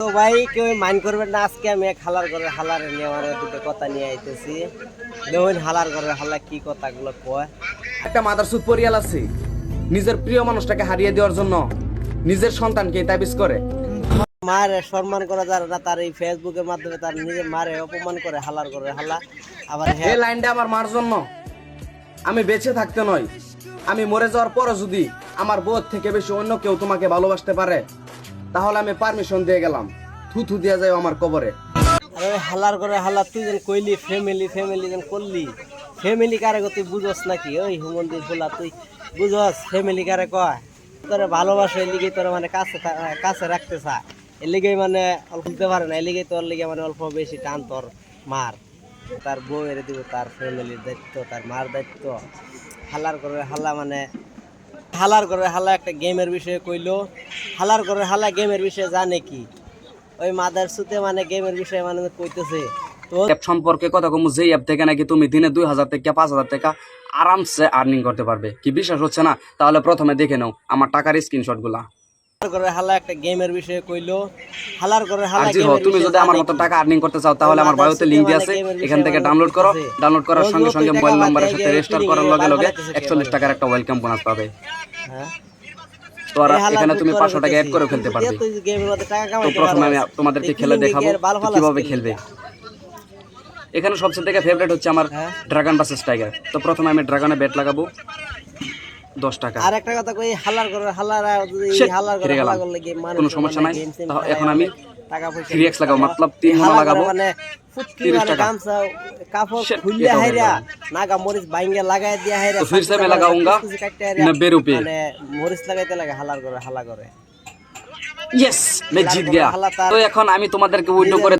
তো ভাই কেউ মাইন্ড করবেন না, আজকে আমি এক হালার করে হালার নিয়ে আমার দুটো কথা নিয়ে আইতেছি। দেখুন হালার করে হালা কি কথাগুলো কয়। একটা মাদারসুদ পরিয়াল আছে নিজের প্রিয় মানুষটাকে হারিয়ে দেওয়ার জন্য নিজের সন্তানকে তাবিজ করে। মায়ের সম্মান করা যায় না, তার এই ফেসবুকের মাধ্যমে তার নিজের মারে অপমান করে হালার করে হালা। আবার এই লাইনটা আমার মার জন্য। আমি বেঁচে থাকতে নয়, আমি মরে যাওয়ার পরও যদি আমার বোধ থেকে বেশি অন্য কেউ তোমাকে ভালোবাসতে পারে তাহলে আমি পারমিশন দিয়ে গেলাম, থুথু দিয়ে যায় আমার কবরে। আরে হালার করে হালা, তুই যেন কইলি ফ্যামিলি ফ্যামিলি যেন করলি, ফ্যামিলি কারে তুই বুঝস নাকি? ওই হুমন্দি ফুলা তুই বুঝস ফ্যামিলি কারে কয়? তোরে ভালোবাসে এর লিগেই তোর মানে কাছে রাখতে চায়, এর লিগেই মানে অল্প দিতে পারে না, এর লিগেই তোর লিগে মানে অল্প বেশি টান তোর মার। তার বউ এর দিব, তার ফ্যামিলির দায়িত্ব, তার মার দায়িত্ব। হালার করে হালা মানে হালার করে হালা একটা গেমের বিষয়ে কইলো। হালার করে হালা গেমের বিষয়ে জানে কি? ওই মাদার সুতে মানে গেমের বিষয়ে মানে কইতেছে। তো অ্যাপ সম্পর্কে কথা কম, যে অ্যাপ থেকে নাকি তুমি দিনে 2000 থেকে 5000 টাকা আরামসে আর্নিং করতে পারবে। কি বিশ্বাস হচ্ছে না? তাহলে প্রথমে দেখে নাও আমার টাকার স্ক্রিনশট গুলা। হালার করে হালা একটা গেমের বিষয়ে কইলো। হালার করে আর হালা জি হো, তুমি যদি আমার মতো টাকা আর্নিং করতে চাও তাহলে আমার বায়োতে লিংক দিয়ে আছে, এখান থেকে ডাউনলোড করো। ডাউনলোড করার সঙ্গে সঙ্গে মোবাইল নম্বরের সাথে রেজিস্টার করার লগে লগে 41 টাকার একটা ওয়েলকাম বোনাস পাবে। হ্যাঁ, তো আর এখানে তুমি 500 টাকা অ্যাড করে ফেলতে পারবে। তুই গেমের মধ্যে টাকা তো কামাইতে প্রথমে আমি পারবি। তোমাদেরকে খেলে দেখাবো কিভাবে খেলবে। এখানে সবচেয়ে থেকে ফেভারিট হচ্ছে আমার হ্যাঁ। Dragon versus tiger. তো প্রথমে আমি ড্রাগনে ব্যাট লাগাবো 10 টাকা। আর একটা কথা কই, হালার করে হালারা যদি Shit, হালার করে হেরে গেলাম। হালা করলে গেম মানে কোনো সমস্যা নাই। তাও এখন আমি টাকা পয়সা 3x লাগাবো, মতলব 3 মানা লাগাবো। মানে ফুটকি 30 মানে টাকা। গামছা কাপড় Shit, খুললে এটাও হাইরা হয়ে নাগা মরিচ বাইঙ্গা লাগাই দিয়া হাইরা। তো फिर से मैं लगाऊंगा 90 रुपए। মানে মরিচ লাগাইতে লাগে হালার করে হালা করে। ইয়েস, मैं जीत गया। তো এখন আমি তোমাদেরকে উইথড্র করে